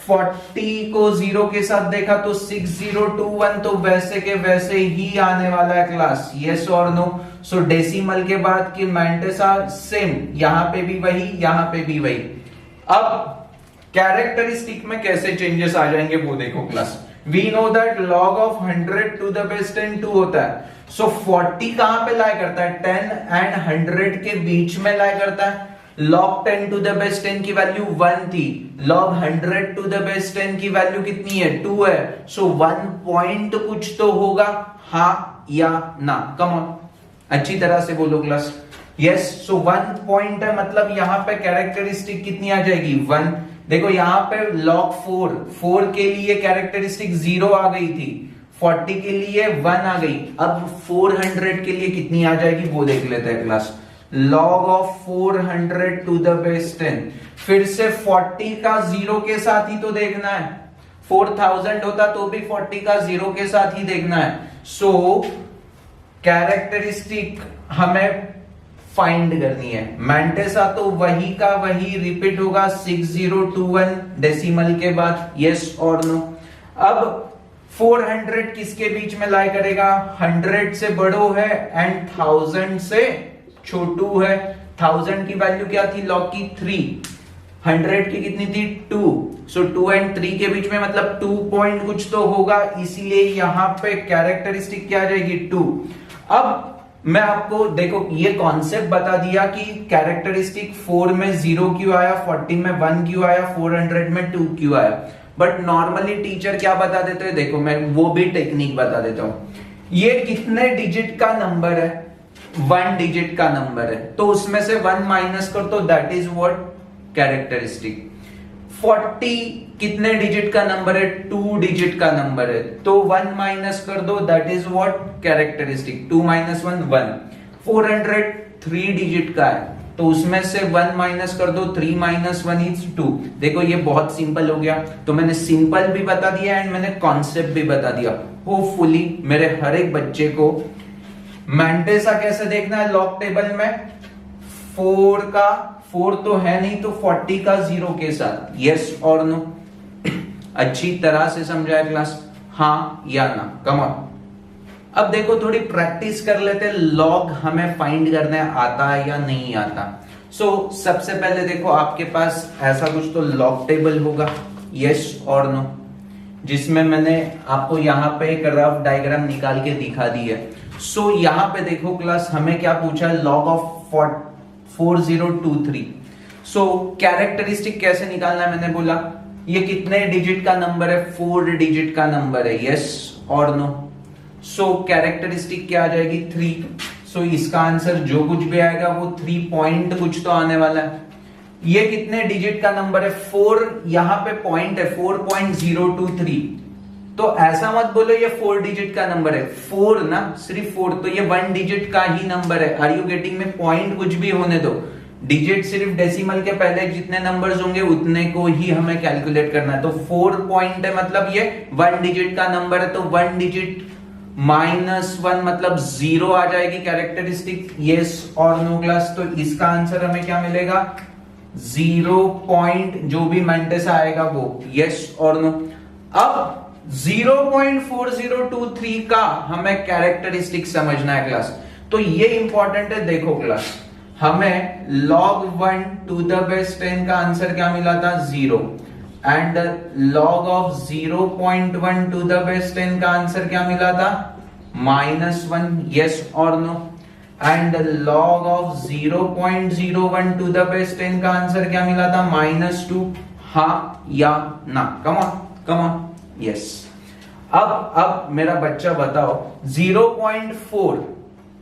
40 को 0 के साथ देखा तो 6021 तो वैसे के वैसे ही आने वाला है क्लास। यस और नो? सो डेसिमल के बाद की मैंटेसा सेम, यहां पे भी वही, यहां पे भी वही। अब कैरेक्टरिस्टिक में कैसे चेंजेस आ जाएंगे वो देखो class. We know that log of 100 to the base 10 2 होता है। सो 40 कहां पे लाई करता है? 10 एंड 100 के बीच में लाई करता है। log 10 टू द बेस 10 की वैल्यू 1 थी, log 100 टू द बेस 10 की वैल्यू कितनी है? 2 है। सो 1 पॉइंट कुछ तो होगा, हाँ या ना? कम ऑन, अच्छी तरह से बोलो क्लास। यस, सो 1 पॉइंट है, मतलब यहां पे कैरेक्टरिस्टिक कितनी आ जाएगी? 1। देखो यहां पे log 4 के लिए कैरेक्टरिस्टिक 0 आ गई थी, 40 के लिए 1 आ गई, अब 400 के लिए कितनी आ जाएगी वो देख लेते हैं class. log of 400 to the base 10, फिर से 40 का 0 के साथ ही तो देखना है। 4000 होता तो भी 40 का 0 के साथ ही देखना है। सो कैरेक्टरिस्टिक हमें फाइंड करनी है। मैंटेसा तो वही का वही रिपीट होगा 6021 डेसिमल के बाद, यस और नो। अब 400 किसके बीच में लाई करेगा? 100 से बड़ो है एंड 1000 से छोटू है। 1000 की वैल्यू क्या थी लॉग की? 3। 100 की कितनी थी? 2। सो 2 एंड 3 के बीच में मतलब 2 पॉइंट कुछ तो होगा, इसीलिए यहां पे कैरेक्टरिस्टिक क्या आ जाएगी? 2। अब मैं आपको देखो ये कॉन्सेप्ट बता दिया कि कैरेक्टरिस्टिक 4 में 0 क्यों आया, 40 में 1 क्यों आया, 400 में 2 क्यों आया। बट नॉर्मली टीचर क्या बता देते हैं, देखो मैं वो भी टेक्निक बता देता हूं। ये कितने डिजिट का नंबर है? 1 डिजिट का नंबर है, तो उसमें से 1 माइनस कर तो दैट इज व्हाट? कैरेक्टरिस्टिक। 40 कितने डिजिट का नंबर है? 2 डिजिट का नंबर है, तो 1 माइनस कर दो that is what? Characteristic. 2 minus 1 1। 400 3 digit का है, तो उसमें से 1 माइनस कर दो, 3 माइनस 1 इज 2। देखो ये बहुत सिंपल हो गया। तो मैंने सिंपल भी बता दिया एंड मैंने कॉन्सेप्ट भी बता दिया। होपफुली मेरे हर एक बच्चे को मैंटेसा कैसे देखना है लॉग टेबल में, 4 तो है नहीं, तो 40 का 0 के साथ, यस और नो। अच्छी तरह से समझाया क्लास? हाँ या ना? Come on. अब देखो थोड़ी प्रैक्टिस कर लेते हैं, लॉग हमें फाइंड करने आता है या नहीं आता। सो सबसे पहले देखो आपके पास ऐसा कुछ तो लॉग टेबल होगा, यस और नो, जिसमें मैंने आपको यहाँ पे एक रफ डायग्राम निकाल के दिखा दी है। सो यहाँ पे देखो क्लास हमें क्या पूछा है? Log of 4023। सो कैरेक्टरिस्टिक कैसे निकालना है मैंने बोला, ये कितने डिजिट का नंबर है? 4 डिजिट का नंबर है, यस और नो। सो कैरेक्टरिस्टिक क्या आ जाएगी? 3। सो इसका आंसर जो कुछ भी आएगा वो 3 पॉइंट कुछ तो आने वाला है। ये कितने डिजिट का नंबर है? 4, यहां पे पॉइंट है 4.023। तो ऐसा मत बोलो ये 4 डिजिट का नंबर है, 4 ना, सिर्फ 4, तो ये 1 डिजिट का ही नंबर है। आर यू गेटिंग में? पॉइंट कुछ भी होने दो, डिजिट सिर्फ डेसिमल के पहले जितने नंबर्स होंगे उतने को ही हमें कैलकुलेट करना है। तो 4 पॉइंट है मतलब ये 1 डिजिट का नंबर है, तो 1 डिजिट -1 मतलब 0 आ जाएगी कैरेक्टरिस्टिक, यस और नो क्लास। तो इसका आंसर हमें क्या मिलेगा? 0 पॉइंट जो भी मैंटेसा आएगा वो, यस और नो। अब 0.4023 का हमें कैरेक्टरिस्टिक समझना है क्लास, तो ये इंपॉर्टेंट है। देखो क्लास हमें log 1 टू द बेस 10 का आंसर क्या मिला था? 0। And log of 0.1 to the base 10 का आंसर क्या मिला था? -1, यस और no. And log of 0.01 to the base 10 का आंसर क्या मिला था? -2। हाँ या ना? Come on come on, yes. अब मेरा बच्चा बताओ 0.4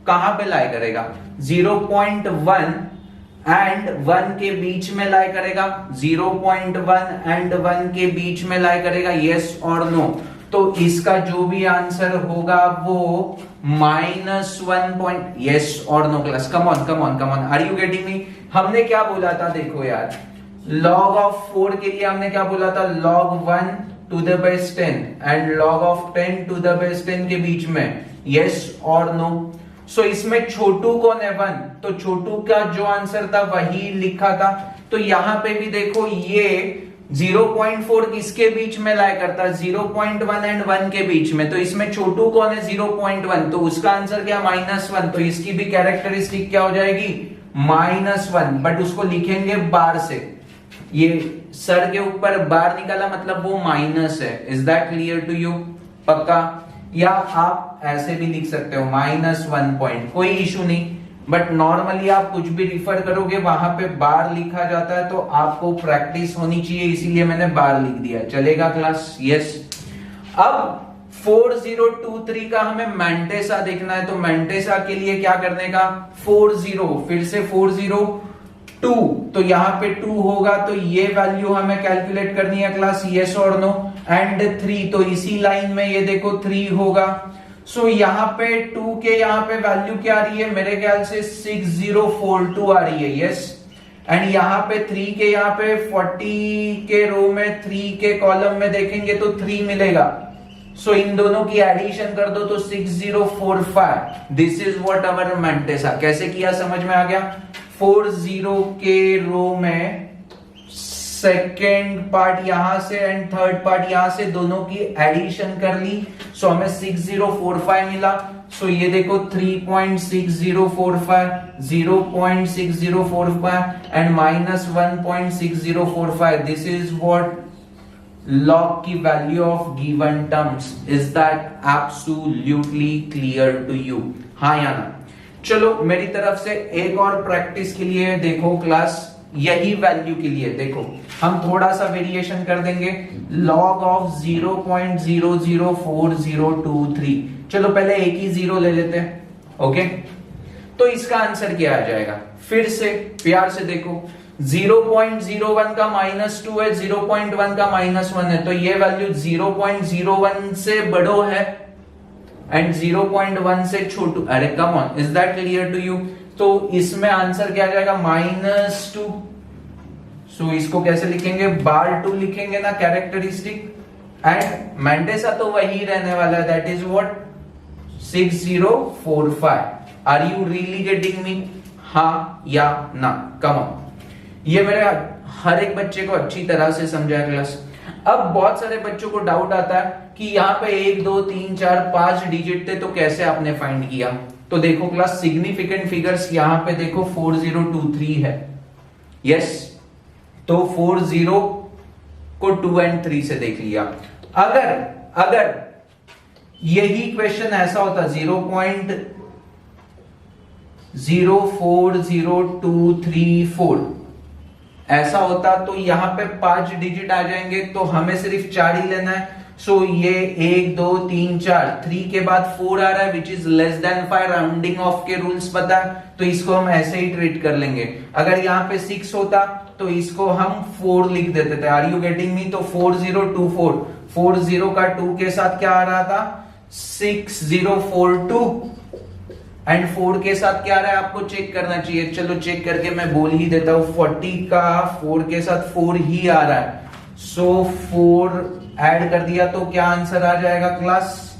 कहां पे लाई करेगा? 0.1 एंड 1 के बीच में लाई करेगा, 0.1 एंड 1 के बीच में लाई करेगा, यस और नो। तो इसका जो भी आंसर होगा वो -1 पॉइंट, यस और no class. Come on come on come on, are you getting me? हमने क्या बोला था? देखो यार log ऑफ 4 के लिए हमने क्या बोला था? log 1 to the base 10 and log of 10 to the base 10 के बीच में, यस और नो। सो इसमें छोटू कौन है? 1, तो छोटू का जो आंसर था वही लिखा था। तो यहां पे भी देखो ये 0.4 किसके बीच में लाई करता है? 0.1 एंड 1 के बीच में। तो इसमें छोटू कौन है? 0.1, तो उसका आंसर क्या? -1। तो इसकी भी कैरेक्टरिस्टिक क्या हो जाएगी? -1, बट उसको लिखेंगे बार से। ये सर के ऊपर बार निकाला मतलब वो माइनस है। Is that clear to you? पक्का? या आप ऐसे भी लिख सकते हो -1 पॉइंट, कोई इशू नहीं। बट नॉर्मली आप कुछ भी रिफर करोगे वहां पे बार लिखा जाता है, तो आपको प्रैक्टिस होनी चाहिए, इसीलिए मैंने बार लिख दिया। चलेगा क्लास? यस। अब 4023 का हमें मैंटेसा देखना है, तो मैंटेसा के लिए क्या करने का? 40 फिर से 402, तो यहाँ पे 2 होगा, तो ये वैल्यू हमें कैलकुलेट करनी है क्लास, यस और नो। एंड 3, तो इसी लाइन में ये देखो 3 होगा। सो यहाँ पे 2 के यहाँ पे वैल्यू क्या आ रही है? मेरे ख्याल से 6042 आ रही है, यस। एंड यहाँ पे 3 के यहाँ पे 40 के रो में 3 के कॉलम में देखेंगे तो 3 मिलेगा, सो इन दोनों की एडिशन कर दो तो 6045। दिस इज व्हाट अवर मैंटेसा। कैसे किया समझ में आ गया? 40 के रो में सेकेंड पार्ट यहां से एंड थर्ड पार्ट यहां से दोनों की एडिशन कर ली, सो हमें 6045 मिला। सो ये देखो 3.6045, 0.6045 and minus 1.6045। This is what log की वैल्यू of given terms. Is that absolutely clear to you? हाँ या ना? चलो मेरी तरफ से एक और प्रैक्टिस के लिए देखो क्लास, यही वैल्यू के लिए देखो हम थोड़ा सा वेरिएशन कर देंगे। log of 0.004023। चलो पहले एक ही जीरो ले लेते हैं। ओके, तो इसका आंसर क्या आ जाएगा? फिर से प्यार से देखो, 0.01 का -2 है, 0.1 का -1 है, तो ये वैल्यू 0.01 से बड़ो है एंड 0.1 से छोटू। अरे come on, is that clear to you? तो इसमें आंसर क्या आ जाएगा? -2। सो इसको कैसे लिखेंगे? bar2 लिखेंगे ना, कैरेक्टरिस्टिक। एंड मैंटेसा तो वही रहने वाला है, that is what 6045। Are you really getting me? हाँ या ना? Come on. ये मेरे हर एक बच्चे को अच्छी तरह से समझाया क्लास। अब बहुत सारे बच्चों को डाउट आता है कि यहाँ पे 1 2 3 4 5 डिजिट थे, तो कैसे आपने फाइंड किया? तो देखो क्लास, सिग्निफिकेंट फिगर्स यहाँ पे देखो 4023 है। यस, तो 40 को 2 और 3 से देख लिया। अगर यही क्वेश्चन ऐसा होता 0.040234 ऐसा होता, तो यहां पे 5 डिजिट आ जाएंगे, तो हमें सिर्फ 4 ही लेना है। सो ये 1 2 3 4, 3 के बाद 4 आ रहा है which is less than 5, rounding off के रूल्स पता है, तो इसको हम ऐसे ही ट्रीट कर लेंगे। अगर यहाँ पे 6 होता तो इसको हम 4 लिख देते थे। Are you getting me? तो 4024, 40 का 2 के साथ क्या आ रहा था? 6042 एंड 4 के साथ क्या आ रहा है आपको चेक करना चाहिए। चलो चेक करके मैं बोल ही देता हूं, 40 का 4 के साथ 4 ही आ रहा है। सो 4 ऐड कर दिया तो क्या आंसर आ जाएगा क्लास?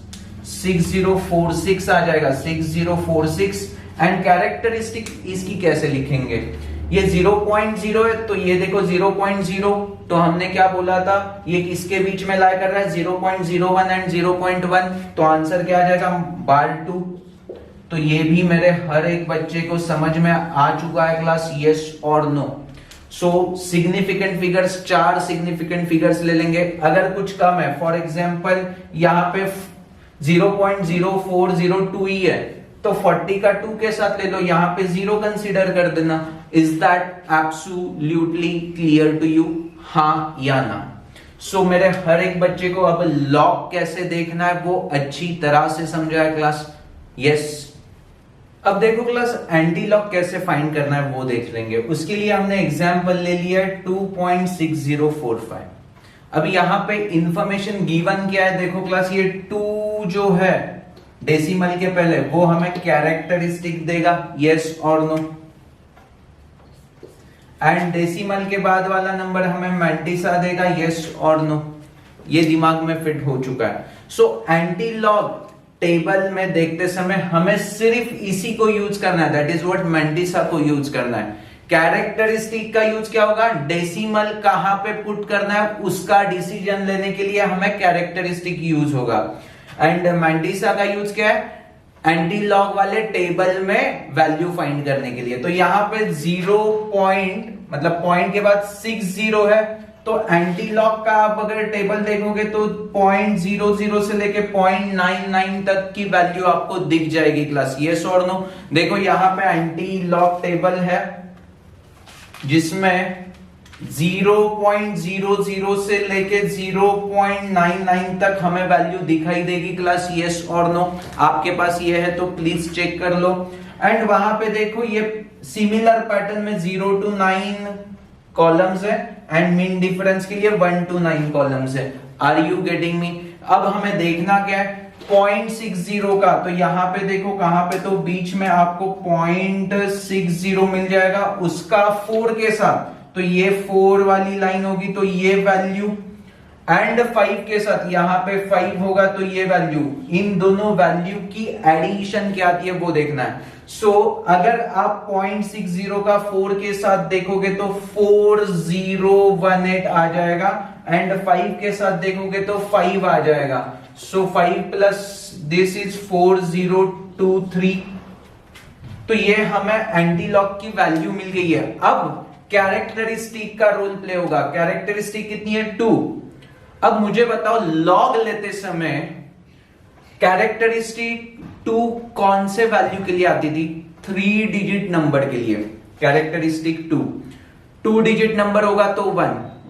6046 आ जाएगा, 6046। एंड कैरेक्टरिस्टिक इसकी कैसे लिखेंगे? ये 0.0 है, तो ये देखो 0.0, तो हमने क्या बोला था? ये किसके बीच में लाई कर रहा है? 0.01 एंड 0.1, तो आंसर क्या आ जाएगा? bar2। तो ये भी मेरे हर एक बच्चे को समझ में आ चुका है क्लास, यस और no. So significant figures, 4 significant figures ले लेंगे। अगर कुछ कम है, फॉर एग्जांपल यहाँ पे 0.0402 ही है, तो 40 का 2 के साथ ले लो, यहाँ पे 0 कंसीडर कर देना। Is that absolutely clear to you? हाँ या ना? सो मेरे हर एक बच्चे को अब लॉग कैसे देखना है वो अच्छी तरह से समझा है क्लास। यस, अब देखो क्लास, एंटी लॉग कैसे फाइंड करना है वो देख लेंगे। उसके लिए हमने एग्जांपल ले लिया 2.6045। अब यहां पे इंफॉर्मेशन गिवन क्या है? देखो क्लास, ये 2 जो है डेसिमल के पहले, वो हमें कैरेक्टरिस्टिक देगा, यस और नो। एंड डेसिमल के बाद वाला नंबर हमें मैंटिसा देगा, यस और नो। ये दिमाग में फिट हो चुका है। सो एंटी लॉग टेबल में देखते समय हमें सिर्फ इसी को यूज करना है, दैट इज व्हाट मैंटिसा को यूज करना है। कैरेक्टरिस्टिक का यूज क्या होगा? डेसिमल कहां पे पुट करना है उसका डिसीजन लेने के लिए हमें कैरेक्टरिस्टिक यूज होगा। एंड मैंटिसा का यूज क्या है? एंटी लॉग वाले टेबल में वैल्यू फाइंड करने के लिए। तो यहां पे 0 पॉइंट, मतलब पॉइंट के बाद 60 है, तो एंटी लॉग का आप अगर टेबल देखोगे तो 0.00 से लेके 0.99 तक की वैल्यू आपको दिख जाएगी क्लास, यस और नो। देखो यहां पे एंटी लॉग टेबल है जिसमें 0.00 से लेके 0.99 तक हमें वैल्यू दिखाई देगी क्लास, यस और नो। आपके पास ये है तो प्लीज चेक कर लो। एंड वहां पे देखो ये सिमिलर पैटर्न में 0 to 9 कॉलम्स है एंड मीन डिफरेंस के लिए 1 to 9 कॉलम्स है। Are you getting me? अब हमें देखना क्या है? 0.60 का, तो यहां पे देखो कहां पे, तो बीच में आपको 0.60 मिल जाएगा, उसका 4 के साथ, तो ये 4 वाली लाइन होगी, तो ये वैल्यू एंड 5 के साथ यहाँ पे 5 होगा तो ये वैल्यू, इन दोनों वैल्यू की एडिशन क्या आती है वो देखना है। सो अगर आप 0.60 का 4 के साथ देखोगे तो 4018 आ जाएगा, एंड 5 के साथ देखोगे तो 5 आ जाएगा। सो 5 प्लस दिस इज 4023। तो ये हमें एंटी लॉग की वैल्यू मिल गई है। अब कैरेक्टरिस्टिक का रोल प्ले होगा। कैरेक्टरिस्टिक कितनी है? 2। अब मुझे बताओ लॉग लेते समय कैरेक्टरिस्टिक 2 कौन से वैल्यू के लिए आती थी? 3 डिजिट नंबर के लिए। कैरेक्टरिस्टिक 2 डिजिट नंबर होगा तो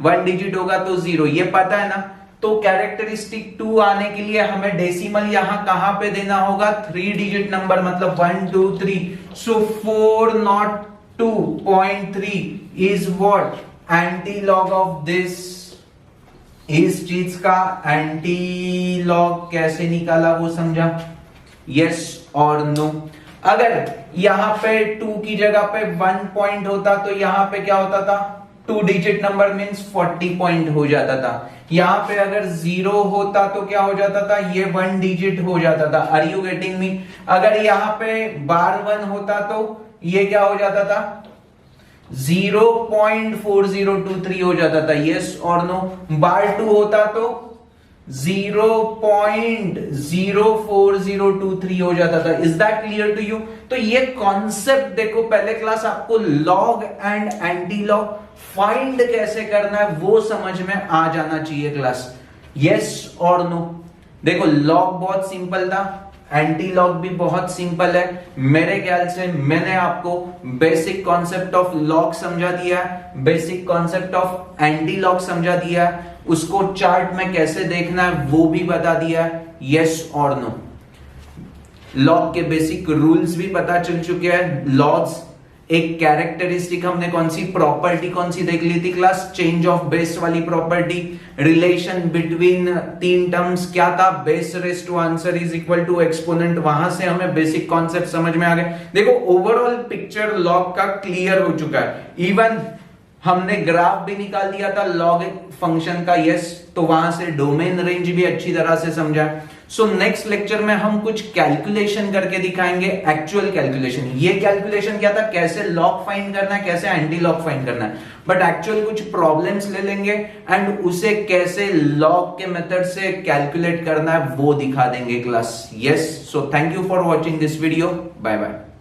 1 डिजिट होगा तो 0, ये पता है ना। तो कैरेक्टरिस्टिक 2 आने के लिए हमें डेसिमल यहां कहां पे देना होगा? 3 डिजिट नंबर, मतलब 1 2 3। सो 402.3 is what? Anti log of this. इस चीज का एंटी लॉग कैसे निकाला वो समझा? यस और नो। अगर यहां पे 2 की जगह पे 1 पॉइंट होता तो यहां पे क्या होता था? 2 डिजिट नंबर मींस 40 पॉइंट हो जाता था। यहां पे अगर 0 होता तो क्या हो जाता था? ये 1 डिजिट हो जाता था। Are you getting me? अगर यहां पे बार 1 होता तो ये क्या हो जाता था? 0.4023 हो जाता था। यस और नो? बार 2 होता तो 0.04023 हो जाता था। Is that clear to you? तो ये कॉन्सेप्ट देखो, पहले क्लास आपको log and anti log find कैसे करना है वो समझ में आ जाना चाहिए क्लास। यस और नो? देखो लॉग बहुत सिंपल था, एंटी लॉग भी बहुत सिंपल है। मेरे ख्याल से मैंने आपको बेसिक कॉन्सेप्ट ऑफ लॉग समझा दिया है, basic concept of anti log समझा दिया है, उसको चार्ट में कैसे देखना है वो भी बता दिया है। यस और नो? लॉग के बेसिक रूल्स भी पता चल चुके हैं। लॉग्स एक कैरेक्टरिस्टिक, हमने कौन सी प्रॉपर्टी कौन सी देख ली थी क्लास? चेंज ऑफ बेस वाली प्रॉपर्टी। रिलेशन बिटवीन 3 टर्म्स क्या था? Base raise to answer is equal to exponent. वहां से हमें बेसिक कॉन्सेप्ट समझ में आ गए। देखो ओवरऑल पिक्चर लॉग का क्लियर हो चुका है। इवन हमने ग्राफ भी निकाल दिया था लॉग फंक्शन का। यस, तो वहां से डोमेन रेंज भी अच्छी तरह से समझा। सो नेक्स्ट लेक्चर में हम कुछ कैलकुलेशन करके दिखाएंगे, एक्चुअल कैलकुलेशन। ये कैलकुलेशन क्या था? कैसे लॉग फाइंड करना है, कैसे एंटी लॉग फाइंड करना है, बट एक्चुअल कुछ प्रॉब्लम्स ले लेंगे एंड उसे कैसे लॉग के मेथड से कैलकुलेट करना है वो दिखा देंगे class. Yes, so thank you for watching this video. Bye bye.